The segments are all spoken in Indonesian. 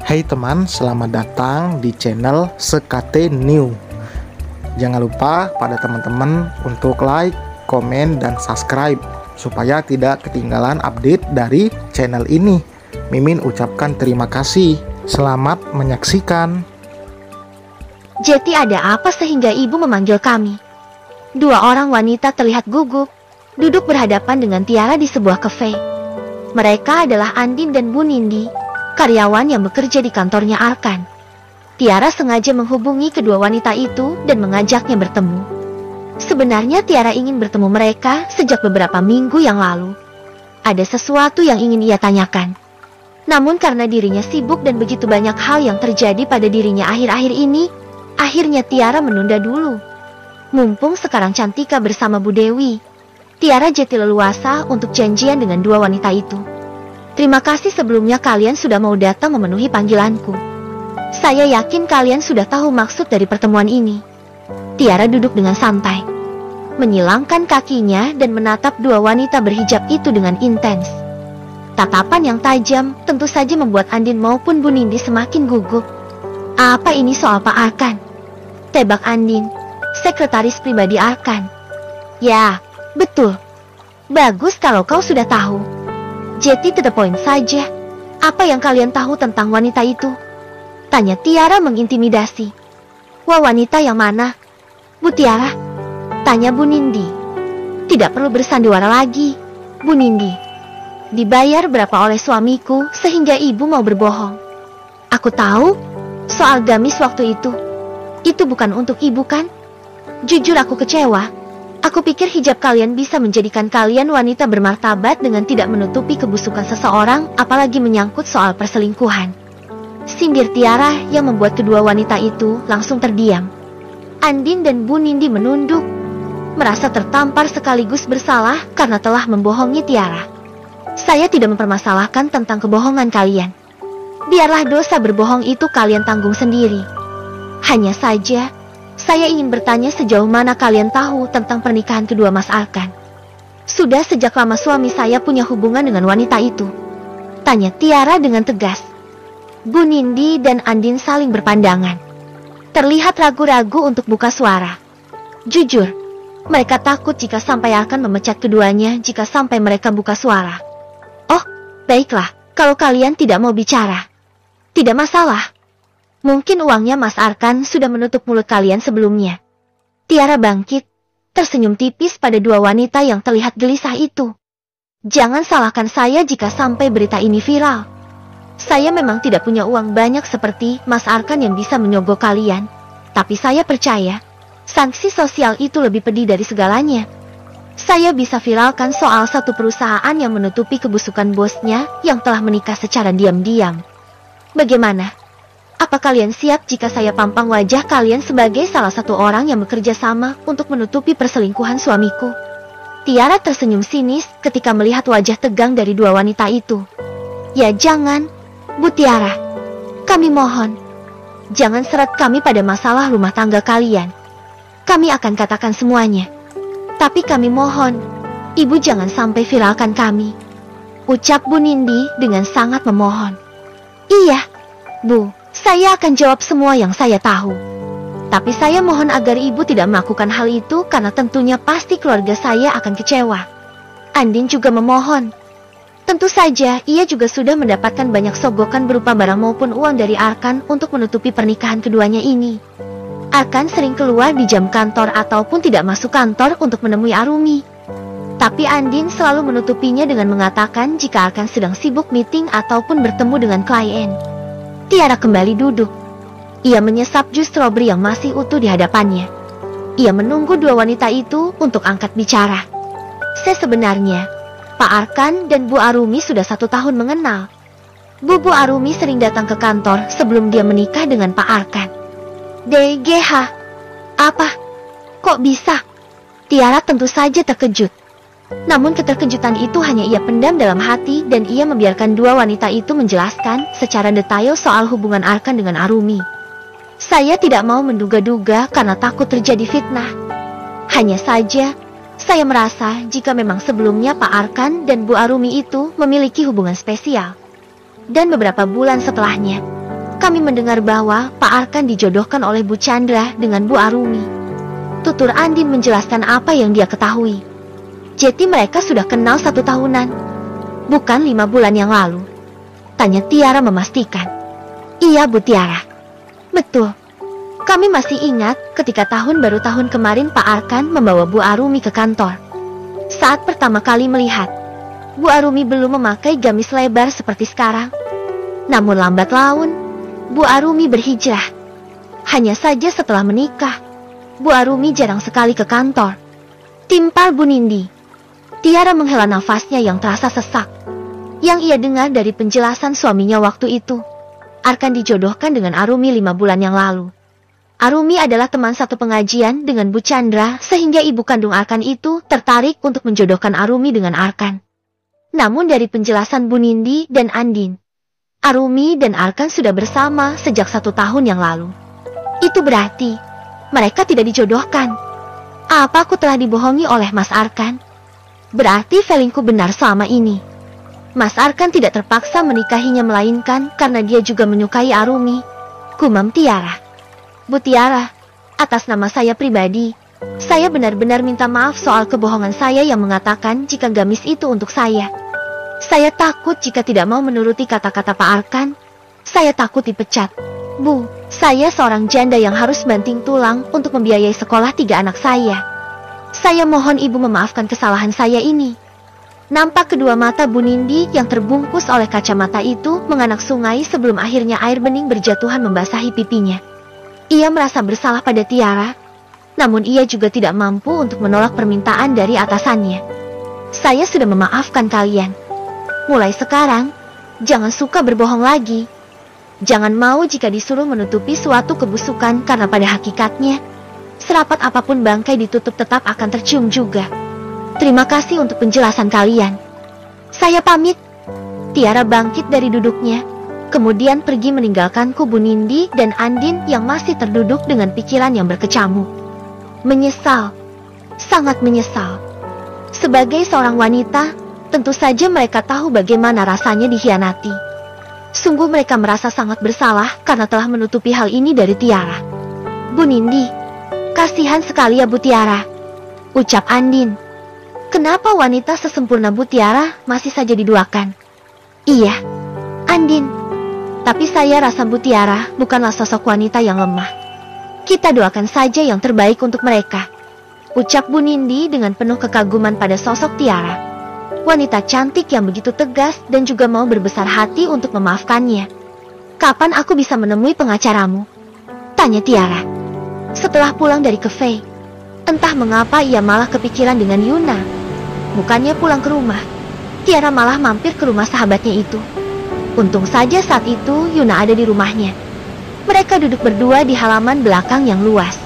Hai teman, selamat datang di channel Sekate New. Jangan lupa pada teman-teman untuk like, komen, dan subscribe supaya tidak ketinggalan update dari channel ini. Mimin ucapkan terima kasih. Selamat menyaksikan. Jeti, ada apa sehingga ibu memanggil kami? Dua orang wanita terlihat gugup, duduk berhadapan dengan Tiara di sebuah kafe. Mereka adalah Andin dan Bu Nindi, karyawan yang bekerja di kantornya Arkan. Tiara sengaja menghubungi kedua wanita itu dan mengajaknya bertemu. Sebenarnya Tiara ingin bertemu mereka sejak beberapa minggu yang lalu. Ada sesuatu yang ingin ia tanyakan. Namun karena dirinya sibuk dan begitu banyak hal yang terjadi pada dirinya akhir-akhir ini, akhirnya Tiara menunda dulu. Mumpung sekarang Cantika bersama Bu Dewi, Tiara jadi leluasa untuk janjian dengan dua wanita itu. Terima kasih sebelumnya kalian sudah mau datang memenuhi panggilanku. Saya yakin kalian sudah tahu maksud dari pertemuan ini. Tiara duduk dengan santai, menyilangkan kakinya dan menatap dua wanita berhijab itu dengan intens. Tatapan yang tajam tentu saja membuat Andin maupun Bu Nindi semakin gugup. Apa ini soal Pak Arkan? Tebak Andin, sekretaris pribadi Arkan. Ya, betul. Bagus kalau kau sudah tahu. Jeti, to the point saja. Apa yang kalian tahu tentang wanita itu? Tanya Tiara mengintimidasi. Wah, wanita yang mana? Bu Tiara? Tanya Bu Nindi. Tidak perlu bersandiwara lagi, Bu Nindi. Dibayar berapa oleh suamiku sehingga ibu mau berbohong? Aku tahu soal gamis waktu itu. Itu bukan untuk ibu kan? Jujur aku kecewa. Aku pikir hijab kalian bisa menjadikan kalian wanita bermartabat dengan tidak menutupi kebusukan seseorang, apalagi menyangkut soal perselingkuhan. Sindir Tiara yang membuat kedua wanita itu langsung terdiam. Andin dan Bu Nindi menunduk, merasa tertampar sekaligus bersalah karena telah membohongi Tiara. Saya tidak mempermasalahkan tentang kebohongan kalian. Biarlah dosa berbohong itu kalian tanggung sendiri. Hanya saja, saya ingin bertanya sejauh mana kalian tahu tentang pernikahan kedua Mas Arkan. Sudah sejak lama suami saya punya hubungan dengan wanita itu? Tanya Tiara dengan tegas. Bu Nindi dan Andin saling berpandangan. Terlihat ragu-ragu untuk buka suara. Jujur, mereka takut jika sampai Arkan memecat keduanya jika sampai mereka buka suara. Oh, baiklah, kalau kalian tidak mau bicara. Tidak masalah. Mungkin uangnya Mas Arkan sudah menutup mulut kalian sebelumnya. Tiara bangkit, tersenyum tipis pada dua wanita yang terlihat gelisah itu. Jangan salahkan saya jika sampai berita ini viral. Saya memang tidak punya uang banyak seperti Mas Arkan yang bisa menyogok kalian. Tapi saya percaya, sanksi sosial itu lebih pedih dari segalanya. Saya bisa viralkan soal satu perusahaan yang menutupi kebusukan bosnya yang telah menikah secara diam-diam. Bagaimana? Apa kalian siap jika saya pampang wajah kalian sebagai salah satu orang yang bekerja sama untuk menutupi perselingkuhan suamiku? Tiara tersenyum sinis ketika melihat wajah tegang dari dua wanita itu. Ya jangan, Bu Tiara. Kami mohon, jangan seret kami pada masalah rumah tangga kalian. Kami akan katakan semuanya. Tapi kami mohon, Ibu jangan sampai viralkan kami. Ucap Bu Nindi dengan sangat memohon. Iya, Bu. Saya akan jawab semua yang saya tahu. Tapi saya mohon agar ibu tidak melakukan hal itu karena tentunya pasti keluarga saya akan kecewa. Andin juga memohon. Tentu saja ia juga sudah mendapatkan banyak sogokan berupa barang maupun uang dari Arkan untuk menutupi pernikahan keduanya ini. Arkan sering keluar di jam kantor ataupun tidak masuk kantor untuk menemui Arumi. Tapi Andin selalu menutupinya dengan mengatakan jika Arkan sedang sibuk meeting ataupun bertemu dengan klien. Tiara kembali duduk. Ia menyesap jus stroberi yang masih utuh di hadapannya. Ia menunggu dua wanita itu untuk angkat bicara. Sebenarnya, Pak Arkan dan Bu Arumi sudah 1 tahun mengenal. Bu Arumi sering datang ke kantor sebelum dia menikah dengan Pak Arkan. DGH. Apa? Kok bisa? Tiara tentu saja terkejut. Namun keterkejutan itu hanya ia pendam dalam hati dan ia membiarkan dua wanita itu menjelaskan secara detail soal hubungan Arkan dengan Arumi. Saya tidak mau menduga-duga karena takut terjadi fitnah. Hanya saja, saya merasa jika memang sebelumnya Pak Arkan dan Bu Arumi itu memiliki hubungan spesial. Dan beberapa bulan setelahnya, kami mendengar bahwa Pak Arkan dijodohkan oleh Bu Chandra dengan Bu Arumi. Tutur Andin menjelaskan apa yang dia ketahui. Jadi mereka sudah kenal 1 tahunan, bukan 5 bulan yang lalu. Tanya Tiara memastikan. Iya Bu Tiara. Betul. Kami masih ingat ketika tahun baru tahun kemarin Pak Arkan membawa Bu Arumi ke kantor. Saat pertama kali melihat, Bu Arumi belum memakai gamis lebar seperti sekarang. Namun lambat laun, Bu Arumi berhijrah. Hanya saja setelah menikah, Bu Arumi jarang sekali ke kantor. Timpal Bu Nindi. Tiara menghela nafasnya yang terasa sesak. Yang ia dengar dari penjelasan suaminya waktu itu, Arkan dijodohkan dengan Arumi 5 bulan yang lalu. Arumi adalah teman satu pengajian dengan Bu Chandra, sehingga ibu kandung Arkan itu tertarik untuk menjodohkan Arumi dengan Arkan. Namun dari penjelasan Bu Nindi dan Andin, Arumi dan Arkan sudah bersama sejak 1 tahun yang lalu. Itu berarti mereka tidak dijodohkan. Apa aku telah dibohongi oleh Mas Arkan? Berarti feelingku benar selama ini. Mas Arkan tidak terpaksa menikahinya melainkan karena dia juga menyukai Arumi. Gumam Tiara. Bu Tiara, atas nama saya pribadi, saya benar-benar minta maaf soal kebohongan saya yang mengatakan jika gamis itu untuk saya. Saya takut jika tidak mau menuruti kata-kata Pak Arkan. Saya takut dipecat. Bu, saya seorang janda yang harus banting tulang untuk membiayai sekolah 3 anak saya. Saya mohon ibu memaafkan kesalahan saya ini. Nampak kedua mata Bu Nindi yang terbungkus oleh kacamata itu menganak sungai sebelum akhirnya air bening berjatuhan membasahi pipinya. Ia merasa bersalah pada Tiara, namun ia juga tidak mampu untuk menolak permintaan dari atasannya. Saya sudah memaafkan kalian. Mulai sekarang, jangan suka berbohong lagi. Jangan mau jika disuruh menutupi suatu kebusukan karena pada hakikatnya, serapat apapun bangkai ditutup tetap akan tercium juga. Terima kasih untuk penjelasan kalian. Saya pamit. Tiara bangkit dari duduknya, kemudian pergi meninggalkanku Bu Nindi dan Andin yang masih terduduk dengan pikiran yang berkecamuk. Menyesal, sangat menyesal. Sebagai seorang wanita, tentu saja mereka tahu bagaimana rasanya dikhianati. Sungguh mereka merasa sangat bersalah karena telah menutupi hal ini dari Tiara. Bu Nindi, kasihan sekali ya Bu Tiara, ucap Andin. Kenapa wanita sesempurna Bu Tiara masih saja diduakan? Iya, Andin. Tapi saya rasa Bu Tiara bukanlah sosok wanita yang lemah. Kita doakan saja yang terbaik untuk mereka, ucap Bu Nindi dengan penuh kekaguman pada sosok Tiara. Wanita cantik yang begitu tegas dan juga mau berbesar hati untuk memaafkannya. Kapan aku bisa menemui pengacaramu? Tanya Tiara. Setelah pulang dari cafe, entah mengapa ia malah kepikiran dengan Yuna. Bukannya pulang ke rumah, Tiara malah mampir ke rumah sahabatnya itu. Untung saja saat itu Yuna ada di rumahnya. Mereka duduk berdua di halaman belakang yang luas,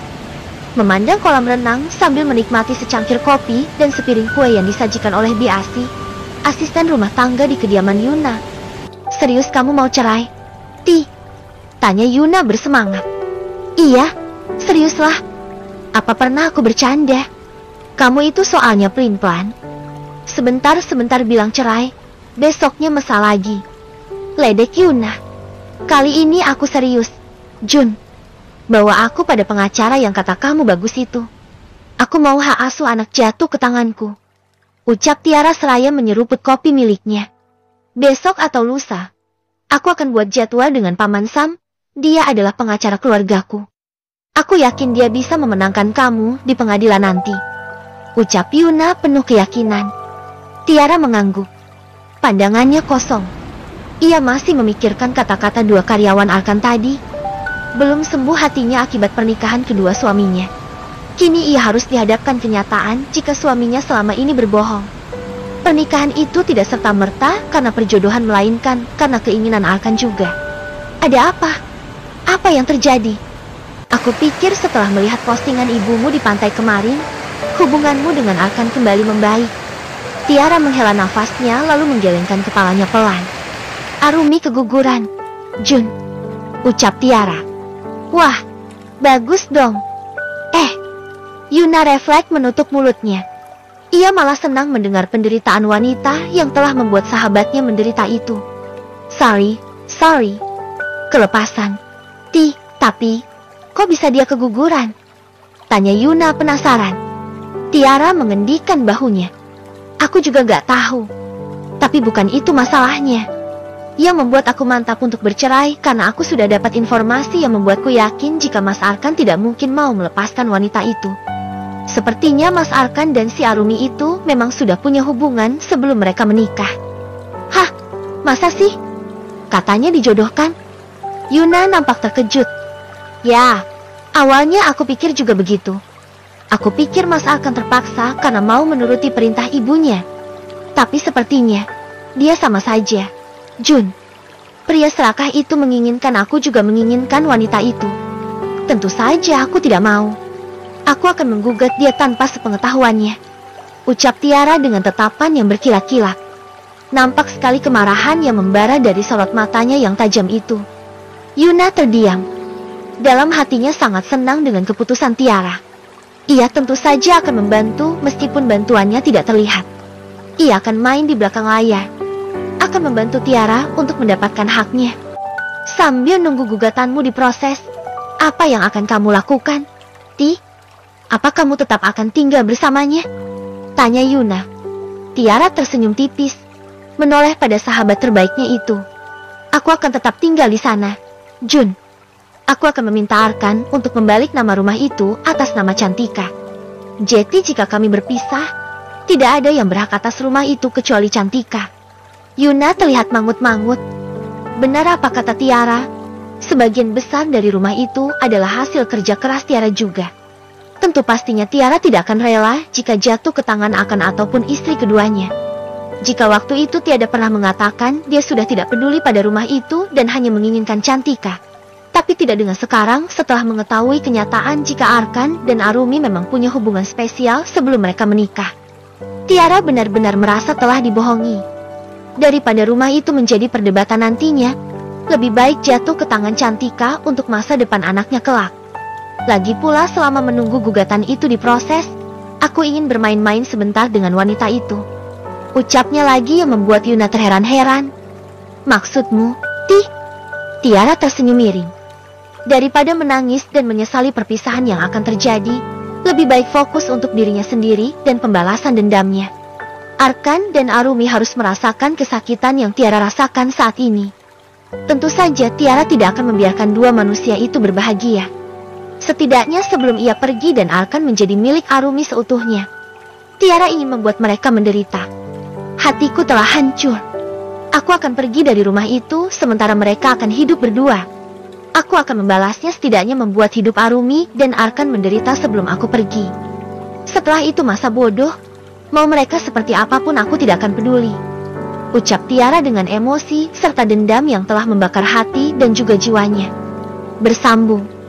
memandang kolam renang sambil menikmati secangkir kopi dan sepiring kue yang disajikan oleh Biasi, asisten rumah tangga di kediaman Yuna. Serius kamu mau cerai? Tanya Yuna bersemangat. Iya, seriuslah. Apa pernah aku bercanda? Kamu itu soalnya pelin-pelan. Sebentar-sebentar bilang cerai, besoknya mesra lagi. Ledek Yuna. Kali ini aku serius. Jun, bawa aku pada pengacara yang kata kamu bagus itu. Aku mau hak asuh anak jatuh ke tanganku, ucap Tiara seraya menyeruput kopi miliknya. Besok atau lusa, aku akan buat jadwal dengan Paman Sam. Dia adalah pengacara keluargaku. Aku yakin dia bisa memenangkan kamu di pengadilan nanti, ucap Yuna penuh keyakinan. Tiara mengangguk. Pandangannya kosong. Ia masih memikirkan kata-kata 2 karyawan Arkan tadi. Belum sembuh hatinya akibat pernikahan kedua suaminya. Kini ia harus dihadapkan kenyataan jika suaminya selama ini berbohong. Pernikahan itu tidak serta-merta karena perjodohan, melainkan karena keinginan Arkan juga. Ada apa? Apa yang terjadi? Aku pikir setelah melihat postingan ibumu di pantai kemarin, hubunganmu dengan Arkan kembali membaik. Tiara menghela nafasnya lalu menggelengkan kepalanya pelan. Arumi keguguran. Jun, ucap Tiara. Wah, bagus dong. Yuna refleks menutup mulutnya. Ia malah senang mendengar penderitaan wanita yang telah membuat sahabatnya menderita itu. Sorry. kelepasan. Tapi, kok bisa dia keguguran? Tanya Yuna penasaran. Tiara mengendikkan bahunya. Aku juga gak tahu. Tapi bukan itu masalahnya. Yang membuat aku mantap untuk bercerai karena aku sudah dapat informasi yang membuatku yakin jika Mas Arkan tidak mungkin mau melepaskan wanita itu. Sepertinya Mas Arkan dan si Arumi itu memang sudah punya hubungan sebelum mereka menikah. Hah? Masa sih? Katanya dijodohkan? Yuna nampak terkejut. Ya, awalnya aku pikir juga begitu. Aku pikir Mas Arkan terpaksa karena mau menuruti perintah ibunya. Tapi sepertinya, dia sama saja. Jun, pria serakah itu menginginkan aku juga menginginkan wanita itu. Tentu saja aku tidak mau. Aku akan menggugat dia tanpa sepengetahuannya. Ucap Tiara dengan tatapan yang berkilat-kilat. Nampak sekali kemarahan yang membara dari sorot matanya yang tajam itu. Yuna terdiam. Dalam hatinya sangat senang dengan keputusan Tiara. Ia tentu saja akan membantu meskipun bantuannya tidak terlihat. Ia akan main di belakang layar. Akan membantu Tiara untuk mendapatkan haknya. Sambil nunggu gugatanmu diproses, apa yang akan kamu lakukan? Apa kamu tetap akan tinggal bersamanya? Tanya Yuna. Tiara tersenyum tipis, menoleh pada sahabat terbaiknya itu. Aku akan tetap tinggal di sana, Jun. Aku akan meminta Arkan untuk membalik nama rumah itu atas nama Cantika. Jadi jika kami berpisah, tidak ada yang berhak atas rumah itu kecuali Cantika. Yuna terlihat mangut-mangut. Benar apa kata Tiara? Sebagian besar dari rumah itu adalah hasil kerja keras Tiara juga. Tentu pastinya Tiara tidak akan rela jika jatuh ke tangan Arkan ataupun istri keduanya. Jika waktu itu Tiada pernah mengatakan dia sudah tidak peduli pada rumah itu dan hanya menginginkan Cantika. Tapi tidak dengan sekarang setelah mengetahui kenyataan jika Arkan dan Arumi memang punya hubungan spesial sebelum mereka menikah. Tiara benar-benar merasa telah dibohongi. Daripada rumah itu menjadi perdebatan nantinya, lebih baik jatuh ke tangan Cantika untuk masa depan anaknya kelak. Lagi pula selama menunggu gugatan itu diproses, aku ingin bermain-main sebentar dengan wanita itu. Ucapnya lagi yang membuat Yuna terheran-heran. Maksudmu, Tiara tersenyum miring. Daripada menangis dan menyesali perpisahan yang akan terjadi, lebih baik fokus untuk dirinya sendiri dan pembalasan dendamnya. Arkan dan Arumi harus merasakan kesakitan yang Tiara rasakan saat ini. Tentu saja Tiara tidak akan membiarkan dua manusia itu berbahagia. Setidaknya sebelum ia pergi dan Arkan menjadi milik Arumi seutuhnya. Tiara ingin membuat mereka menderita. Hatiku telah hancur. Aku akan pergi dari rumah itu sementara mereka akan hidup berdua. Aku akan membalasnya setidaknya membuat hidup Arumi dan Arkan menderita sebelum aku pergi. Setelah itu masa bodoh, mau mereka seperti apapun aku tidak akan peduli. Ucap Tiara dengan emosi serta dendam yang telah membakar hati dan juga jiwanya. Bersambung.